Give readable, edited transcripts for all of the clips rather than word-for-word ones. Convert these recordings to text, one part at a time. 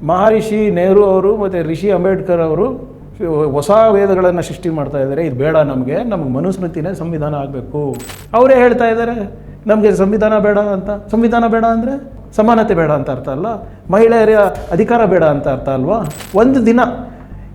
ಮಹರ್ಷಿ ನೆಹರು ಅವರು ಮತ್ತು ರಿಷಿ ಅಂಬೇಡ್ಕರ್ ಅವರು ಹೊಸ ವೇದಗಳನ್ನು ಸೃಷ್ಟಿ ಮಾಡ್ತಾ ಇದ್ದಾರೆ. ಇದು ಬೇಡ, ನಮಗೆ ಮನುಸ್ಮೃತಿನೇ ಸಂವಿಧಾನ ಆಗಬೇಕು. ಅವರೇ ಹೇಳ್ತಾ ಇದ್ದಾರೆ ನಮಗೆ ಸಂವಿಧಾನ ಬೇಡ ಅಂತ. ಸಂವಿಧಾನ ಬೇಡ ಅಂದರೆ ಸಮಾನತೆ ಬೇಡ ಅಂತ ಅರ್ಥ ಅಲ್ಲ, ಮಹಿಳೆಯರ ಅಧಿಕಾರ ಬೇಡ ಅಂತ ಅರ್ಥ ಅಲ್ವಾ? ಒಂದು ದಿನ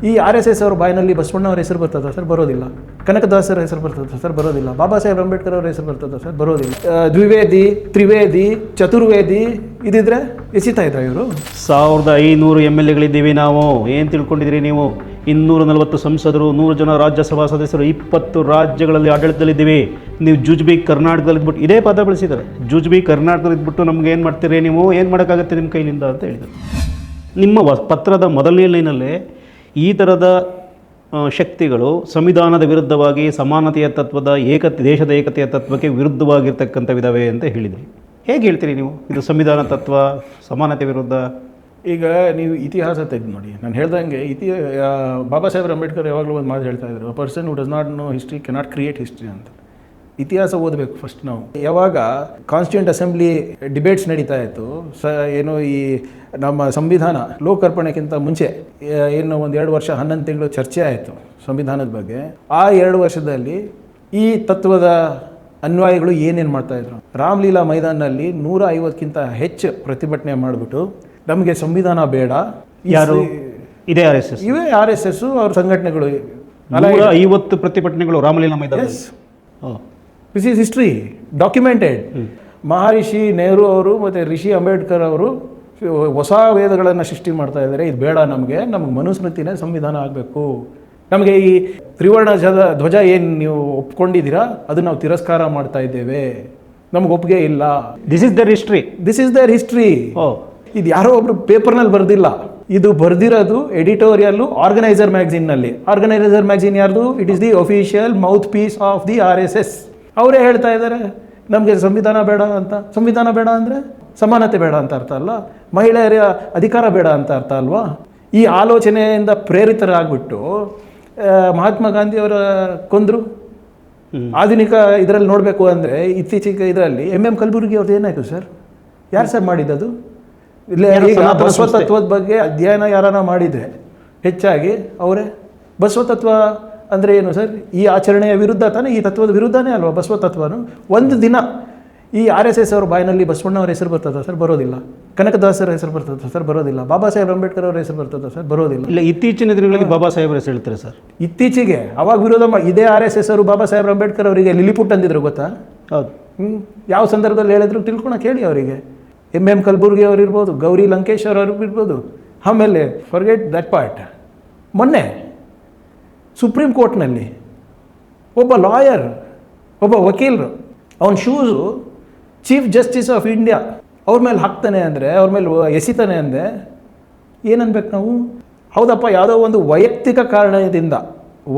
ಈ RSS ಅವ್ರ ಬಾಯಿನಲ್ಲಿ ಬಸವಣ್ಣವ್ರ ಹೆಸರು ಬರ್ತದ ಸರ್? ಬರೋದಿಲ್ಲ. ಕನಕದಾಸರ ಹೆಸರು ಬರ್ತದ ಸರ್? ಬರೋದಿಲ್ಲ. ಬಾಬಾ ಸಾಹೇಬ್ ಅಂಬೇಡ್ಕರ್ ಅವ್ರ ಹೆಸರು ಬರ್ತದ ಸರ್? ಬರೋದಿಲ್ಲ. ದ್ವಿವೇದಿ, ತ್ರಿವೇದಿ, ಚತುರ್ವೇದಿ ಇದಿದ್ರೆ ಎಸಿತಾ ಇದ್ರ ಇವರು? 1500 MLAಗಳಿದ್ದೀವಿ ನಾವು. ಏನು ತಿಳ್ಕೊಂಡಿದ್ದೀರಿ ನೀವು? 240 ಸಂಸದರು, 100 ಜನ ರಾಜ್ಯಸಭಾ ಸದಸ್ಯರು, 20 ರಾಜ್ಯಗಳಲ್ಲಿ ಆಡಳಿತದಲ್ಲಿದ್ದೀವಿ. ನೀವು ಜುಜ್ಬಿ ಕರ್ನಾಟಕದಲ್ಲಿ ಇದ್ಬಿಟ್ಟು ಇದೇ ಪದ ಬಳಸಿದ್ದಾರೆ. ಜುಜ್ಬಿ ಕರ್ನಾಟಕದಲ್ಲಿ ಇದ್ಬಿಟ್ಟು ನಮ್ಗೆ ಏನು ಮಾಡ್ತೀರಿ ನೀವು? ಏನು ಮಾಡೋಕ್ಕಾಗತ್ತೆ ನಿಮ್ಮ ಕೈಲಿಂದ ಅಂತ ಹೇಳಿದರು. ನಿಮ್ಮ ಪತ್ರದ ಮೊದಲನೇ ಲೈನಲ್ಲೇ ಈ ಥರದ ಶಕ್ತಿಗಳು ಸಂವಿಧಾನದ ವಿರುದ್ಧವಾಗಿ, ಸಮಾನತೆಯ ತತ್ವದ ದೇಶದ ಏಕತೆಯ ತತ್ವಕ್ಕೆ ವಿರುದ್ಧವಾಗಿರ್ತಕ್ಕಂಥವಿದ್ದಾವೆ ಅಂತ ಹೇಳಿದ್ರಿ. ಹೇಗೆ ಹೇಳ್ತೀರಿ ನೀವು ಇದು ಸಂವಿಧಾನ ತತ್ವ ಸಮಾನತೆ ವಿರುದ್ಧ? ಈಗ ನೀವು ಇತಿಹಾಸ ತೆಗೆದು ನೋಡಿ. ನಾನು ಹೇಳ್ದಂಗೆ ಬಾಬಾ ಸಾಹೇಬ್ ಅಂಬೇಡ್ಕರ್ ಯಾವಾಗಲೂ ಒಂದು ಮಾತು ಹೇಳ್ತಾ ಇದ್ರು, person who does not know history cannot create history ಅಂತ. ಇತಿಹಾಸ ಓದಬೇಕು ಫಸ್ಟ್ ನಾವು. ಯಾವಾಗ ಕಾನ್ಸ್ಟಿಟ್ಯೂಂಟ್ ಅಸೆಂಬ್ಲಿ ಡಿಬೇಟ್ಸ್ ನಡೀತಾ ಇತ್ತು, ಏನು ಈ ನಮ್ಮ ಸಂವಿಧಾನ ಲೋಕಾರ್ಪಣೆಗಿಂತ ಮುಂಚೆ ಏನು ಒಂದು 2 ವರ್ಷ 11 ತಿಂಗಳು ಚರ್ಚೆ ಆಯಿತು ಸಂವಿಧಾನದ ಬಗ್ಗೆ. ಆ 2 ವರ್ಷದಲ್ಲಿ ಈ ತತ್ವದ ಅನ್ವಯಗಳು ಏನೇನು ಮಾಡ್ತಾಯಿದ್ರು? ರಾಮಲೀಲಾ ಮೈದಾನಲ್ಲಿ 150ಕ್ಕಿಂತ ಹೆಚ್ಚು ಪ್ರತಿಭಟನೆ ಮಾಡಿಬಿಟ್ಟು ನಮಗೆ ಸಂವಿಧಾನ ಬೇಡ. ಯಾರು? ಇದೇ RSS? ಇವೇ RSS ಅವ್ರ ಸಂಘಟನೆಗಳು. 150 ಪ್ರತಿಭಟನೆಗಳು Ramlila Maidan. This is history documented. Maharshi Nehru ಅವರು ಮತ್ತು ರಿಷಿ ಅಂಬೇಡ್ಕರ್ ಅವರು ಹೊಸ ವೇದಗಳನ್ನು ಸೃಷ್ಟಿ ಮಾಡ್ತಾ ಇದ್ದಾರೆ. ಇದು ಬೇಡ, ನಮಗೆ ಮನುಸ್ಮೃತಿನೇ ಸಂವಿಧಾನ ಆಗಬೇಕು. ನಮಗೆ ಈ ತ್ರಿವರ್ಣ ಧ್ವಜ ಏನು ನೀವು ಒಪ್ಕೊಂಡಿದ್ದೀರಾ ಅದು ನಾವು ತಿರಸ್ಕಾರ ಮಾಡ್ತಾ ಇದ್ದೇವೆ, ನಮ್ಗೆ ಒಪ್ಪಿಗೆ ಇಲ್ಲ. This is their history. This is their history. ಇದು ಯಾರೋ ಒಬ್ರು ಪೇಪರ್ನಲ್ಲಿ ಬರೆದಿಲ್ಲ, ಇದು ಬರೆದಿರೋದು ಎಡಿಟೋರಿಯಲ್ಲು ಆರ್ಗನೈಸರ್ ಮ್ಯಾಗಝಿನ್ನಲ್ಲಿ. ಆರ್ಗನೈಸರ್ ಮ್ಯಾಗಝಿನ್ ಯಾರ್ದು? It is the official mouthpiece of the RSS. ಅವರೇ ಹೇಳ್ತಾ ಇದ್ದಾರೆ ನಮಗೆ ಸಂವಿಧಾನ ಬೇಡ ಅಂತ. ಸಂವಿಧಾನ ಬೇಡ ಅಂದರೆ ಸಮಾನತೆ ಬೇಡ ಅಂತ ಅರ್ಥ ಅಲ್ಲ, ಮಹಿಳೆಯರ ಅಧಿಕಾರ ಬೇಡ ಅಂತ ಅರ್ಥ ಅಲ್ವಾ? ಈ ಆಲೋಚನೆಯಿಂದ ಪ್ರೇರಿತರಾಗ್ಬಿಟ್ಟು ಮಹಾತ್ಮ ಗಾಂಧಿಯವರ ಕೊಂದರು. ಆಧುನಿಕ ಇದರಲ್ಲಿ ನೋಡಬೇಕು ಅಂದರೆ ಇತ್ತೀಚೆಗೆ ಇದರಲ್ಲಿ MM ಕಲಬುರ್ಗಿ ಅವ್ರದ್ದು ಏನಾಯಿತು ಸರ್? ಯಾರು ಸರ್ ಮಾಡಿದ್ದದು? ಇಲ್ಲ, ಈಗ ಬಸವತತ್ವದ ಬಗ್ಗೆ ಅಧ್ಯಯನ ಯಾರನ್ನ ಮಾಡಿದರೆ ಹೆಚ್ಚಾಗಿ ಅವರೇ. ಬಸವತತ್ವ ಅಂದರೆ ಏನು ಸರ್? ಈ ಆಚರಣೆಯ ವಿರುದ್ಧ ತಾನೇ, ಈ ತತ್ವದ ವಿರುದ್ಧನೇ ಅಲ್ವಾ ಬಸವತತ್ವನು? ಒಂದು ದಿನ ಈ RSS ಅವ್ರ ಬಾಯಿನಲ್ಲಿ ಬಸವಣ್ಣವ್ರ ಹೆಸರು ಬರ್ತದ ಸರ್? ಬರೋದಿಲ್ಲ. ಕನಕದಾಸರ ಹೆಸರು ಬರ್ತದ ಸರ್? ಬರೋದಿಲ್ಲ. ಬಾಬಾ ಸಾಹೇಬ್ ಅಂಬೇಡ್ಕರ್ ಅವ್ರ ಹೆಸರು ಬರ್ತದ ಸರ್? ಬರೋದಿಲ್ಲ. ಇಲ್ಲ, ಇತ್ತೀಚಿನ ದಿನಗಳಲ್ಲಿ ಬಾಬಾ ಸಾಹೇಬ್ರ ಹೆಸರು ಹೇಳ್ತಾರೆ ಸರ್. ಇತ್ತೀಚೆಗೆ ಅವಾಗ ವಿರೋಧ ಇದೇ RSS ಅವರು ಬಾಬಾ ಸಾಹೇಬ್ ಅಂಬೇಡ್ಕರ್ ಅವರಿಗೆ ಲಿಲಿಪುಟ್ ಅಂದಿದ್ರು ಗೊತ್ತಾ? ಹೌದು. ಯಾವ ಸಂದರ್ಭದಲ್ಲಿ ಹೇಳಿದ್ರು ತಿಳ್ಕೊಳಕ್ಕೆ ಹೇಳಿ ಅವರಿಗೆ. MM ಕಲಬುರ್ಗಿ ಅವರು ಇರ್ಬೋದು, ಗೌರಿ ಲಂಕೇಶ್ ಅವರು ಇರ್ಬೋದು. ಆಮೇಲೆ ಫರ್ಗೆಟ್ ದಟ್ ಪಾರ್ಟ್. ಮೊನ್ನೆ ಸುಪ್ರೀಂ ಕೋರ್ಟ್ನಲ್ಲಿ ಒಬ್ಬ ಲಾಯರ್, ಒಬ್ಬ ವಕೀಲರು ಅವನ shoes chief justice of India ಅವ್ರ ಮೇಲೆ ಹಾಕ್ತಾನೆ ಅಂದರೆ, ಅವ್ರ ಮೇಲೆ ಎಸಿತಾನೆ ಅಂದರೆ ಏನನ್ಬೇಕು ನಾವು? ಹೌದಪ್ಪ, ಯಾವುದೋ ಒಂದು ವೈಯಕ್ತಿಕ ಕಾರಣದಿಂದ,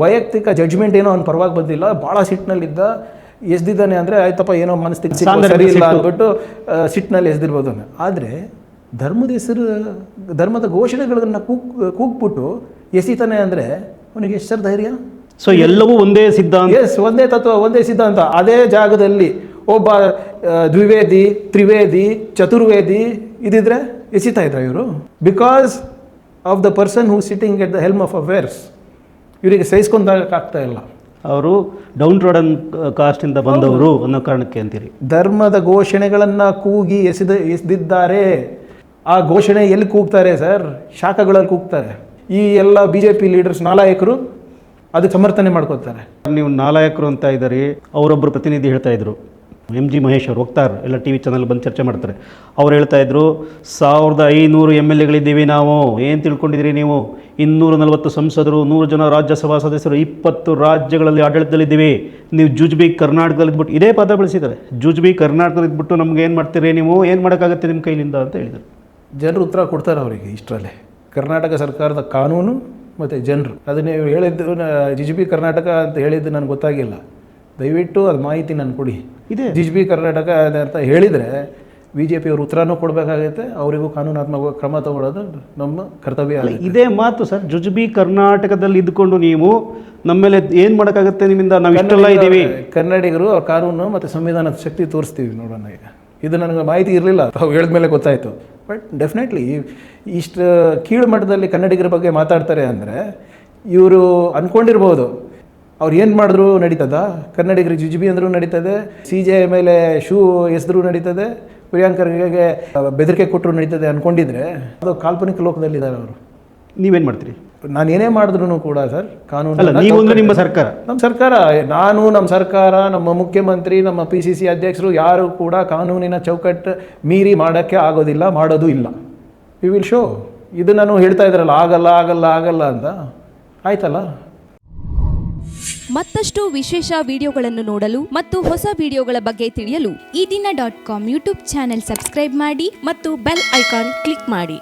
ವೈಯಕ್ತಿಕ ಜಡ್ಜ್ಮೆಂಟ್ ಏನೋ ಅವ್ನ ಪರವಾಗಿ ಬಂದಿಲ್ಲ, ಭಾಳ ಸಿಟ್ಟಿನಲ್ಲಿದ್ದ, ಎಸ್ದಿದ್ದಾನೆ ಅಂದರೆ ಆಯ್ತಪ್ಪ ಏನೋ ಮನಸ್ಥಿತಿ ಸರಿ ಇಲ್ಲ ಅಂದ್ಬಿಟ್ಟು ಸಿಟ್ಟಿನಲ್ಲಿ ಎಸ್ದಿರ್ಬೋದು. ಆದರೆ ಧರ್ಮದ ಘೋಷಣೆಗಳನ್ನು ಕೂಗ್ಬಿಟ್ಟು ಎಸಿತಾನೆ ಅಂದರೆ ಅವನಿಗೆ ಎಷ್ಟು ಸರ್ ಧೈರ್ಯ? ಸೊ ಎಲ್ಲವೂ ಒಂದೇ ಸಿದ್ಧಾಂತ. ಎಸ್, ಒಂದೇ ತತ್ವ, ಒಂದೇ ಸಿದ್ಧಾಂತ. ಅದೇ ಜಾಗದಲ್ಲಿ ಒಬ್ಬ ದ್ವಿವೇದಿ, ತ್ರಿವೇದಿ, ಚತುರ್ವೇದಿ ಇದಿದ್ರೆ ಎಸಿತಾ ಇದ್ರ ಇವರು? Because of the person who sitting at the Helm of affairs. ಇವರಿಗೆ ಸಹಿಸ್ಕೊಂಡಾಗ್ತಾ ಇಲ್ಲ. ಅವರು ಡೌನ್ ಟ್ರೋಡನ್ ಕಾಸ್ಟಿಂದ ಬಂದವರು ಅನ್ನೋ ಕಾರಣಕ್ಕೆ ಅಂತೀರಿ. ಧರ್ಮದ ಘೋಷಣೆಗಳನ್ನು ಕೂಗಿ ಎಸೆದಿದ್ದಾರೆ. ಆ ಘೋಷಣೆ ಎಲ್ಲಿ ಕೂಗ್ತಾರೆ ಸರ್? ಶಾಖಗಳಲ್ಲಿ ಕೂಗ್ತಾರೆ. ಈ ಎಲ್ಲ BJP ಲೀಡರ್ಸ್ ನಾಲಾಯಕರು ಅದು ಸಮರ್ಥನೆ ಮಾಡ್ಕೋತಾರೆ. ನೀವು ನಾಲಾಯಕರು ಅಂತ ಇದ್ದಾರೆ. ಅವರೊಬ್ಬರು ಪ್ರತಿನಿಧಿ ಹೇಳ್ತಾ ಇದ್ರು, MG ಮಹೇಶ್ ಅವರು ಹೋಗ್ತಾರೆ, ಎಲ್ಲ TV ಚಾನಲ್ ಬಂದು ಚರ್ಚೆ ಮಾಡ್ತಾರೆ. ಅವ್ರು ಹೇಳ್ತಾ ಇದ್ರು 1500 MLAಗಳಿದ್ದೀವಿ ನಾವು. ಏನು ತಿಳ್ಕೊಂಡಿದ್ದೀರಿ ನೀವು? 240 ಸಂಸದರು, 100 ಜನ ರಾಜ್ಯಸಭಾ ಸದಸ್ಯರು, 20 ರಾಜ್ಯಗಳಲ್ಲಿ ಆಡಳಿತದಲ್ಲಿದ್ದೀವಿ. ನೀವು ಜುಜ್ಬಿ ಕರ್ನಾಟಕದಲ್ಲಿ ಇದ್ಬಿಟ್ಟು ಇದೇ ಪದ ಬಳಸಿದ್ದಾರೆ. ಜುಜ್ಬಿ ಕರ್ನಾಟಕದಲ್ಲಿ ಇದ್ಬಿಟ್ಟು ನಮ್ಗೆ ಏನು ಮಾಡ್ತೀರಿ ನೀವು? ಏನು ಮಾಡೋಕ್ಕಾಗತ್ತೆ ನಿಮ್ಮ ಕೈಲಿಂದ ಅಂತ ಹೇಳಿದರು. ಜನರು ಉತ್ತರ ಕೊಡ್ತಾರೆ ಅವರಿಗೆ ಇಷ್ಟರಲ್ಲೇ. ಕರ್ನಾಟಕ ಸರ್ಕಾರದ ಕಾನೂನು ಮತ್ತು ಜನರು ಅದನ್ನು ನೀವು ಹೇಳಿದ್ದು ಜುಜ್ಬಿ ಕರ್ನಾಟಕ ಅಂತ ಹೇಳಿದ್ದು ನನಗೆ ಗೊತ್ತಾಗಿಲ್ಲ. ದಯವಿಟ್ಟು ಅದು ಮಾಹಿತಿ ನಾನು ಕೊಡಿ. ಇದೆ ಜುಜ್ಬಿ ಕರ್ನಾಟಕ ಅಂತ ಹೇಳಿದರೆ BJP ಅವರು ಉತ್ತರನೂ ಕೊಡಬೇಕಾಗುತ್ತೆ, ಅವರಿಗೂ ಕಾನೂನಾತ್ಮಕ ಕ್ರಮ ತಗೊಳ್ಳೋದು ನಮ್ಮ ಕರ್ತವ್ಯ. ಇದೇ ಮಾತು ಸರ್. ಜುಜ್ಬಿ ಕರ್ನಾಟಕದಲ್ಲಿ ಇದ್ದುಕೊಂಡು ನೀವು ನಮ್ಮ ಮೇಲೆ ಏನು ಮಾಡೋಕ್ಕಾಗುತ್ತೆ ನಿಮ್ಮಿಂದ? ನಾವು ಇಷ್ಟೆಲ್ಲ ಇದ್ದೀವಿ ಕನ್ನಡಿಗರು, ಅವ್ರ ಕಾನೂನು ಮತ್ತು ಸಂವಿಧಾನದ ಶಕ್ತಿ ತೋರಿಸ್ತೀವಿ ನೋಡೋಣ. ಈಗ ಇದು ನನಗೆ ಮಾಹಿತಿ ಇರಲಿಲ್ಲ, ತಾವು ಹೇಳಿದ್ಮೇಲೆ ಗೊತ್ತಾಯಿತು. ಬಟ್ ಡೆಫಿನೆಟ್ಲಿ ಇಷ್ಟು ಕೀಳು ಮಟ್ಟದಲ್ಲಿ ಕನ್ನಡಿಗರ ಬಗ್ಗೆ ಮಾತಾಡ್ತಾರೆ ಅಂದರೆ ಇವರು ಅಂದ್ಕೊಂಡಿರ್ಬೋದು ಅವ್ರು ಏನು ಮಾಡಿದ್ರು ನಡೀತದ, ಕನ್ನಡಿಗರಿಗೆ ಜುಜುಬಿ ಅಂದರೂ ನಡೀತದೆ, CJ ಮೇಲೆ ಶೂ ಎಸೆದ್ರೂ ನಡೀತದೆ, ಪ್ರಿಯಾಂಕರ್ಗೆ ಬೆದರಿಕೆ ಕೊಟ್ಟರು ನಡೀತದೆ ಅಂದ್ಕೊಂಡಿದ್ರೆ ಅದು ಕಾಲ್ಪನಿಕ ಲೋಕದಲ್ಲಿದ್ದಾರೆ ಅವರು. ನೀವೇನು ಮಾಡ್ತೀರಿ? ನಾನು ಏನೇ ಮಾಡಿದ್ರು ಕೂಡ ಸರ್ ಕಾನೂನು ಅಲ್ಲ, ನೀವು ಅಂದ್ರೆ ನಿಮ್ಮ ಸರ್ಕಾರ, ನಮ್ಮ ಸರ್ಕಾರ, ನಮ್ಮ ಸರ್ಕಾರ, ನಮ್ಮ ಮುಖ್ಯಮಂತ್ರಿ, ನಮ್ಮ PCC ಅಧ್ಯಕ್ಷರು ಯಾರು ಕೂಡ ಕಾನೂನಿನ ಚೌಕಟ್ಟು ಮೀರಿ ಮಾಡೋಕ್ಕೆ ಆಗೋದಿಲ್ಲ, ಮಾಡೋದು ಇಲ್ಲ. We will show. ಇದು ನಾನು ಹೇಳ್ತಾ ಇದ್ದಾರಲ್ಲ ಆಗಲ್ಲ ಅಂತ ಆಯ್ತಲ್ಲ. ಮತ್ತಷ್ಟು ವಿಶೇಷ ವಿಡಿಯೋಗಳನ್ನು ನೋಡಲು ಮತ್ತು ಹೊಸ ವಿಡಿಯೋಗಳ ಬಗ್ಗೆ ತಿಳಿಯಲು ಈ ದಿನ .com ಯೂಟ್ಯೂಬ್ ಚಾನೆಲ್ ಸಬ್ಸ್ಕ್ರೈಬ್ ಮಾಡಿ ಮತ್ತು ಬೆಲ್ ಐಕಾನ್ ಕ್ಲಿಕ್ ಮಾಡಿ.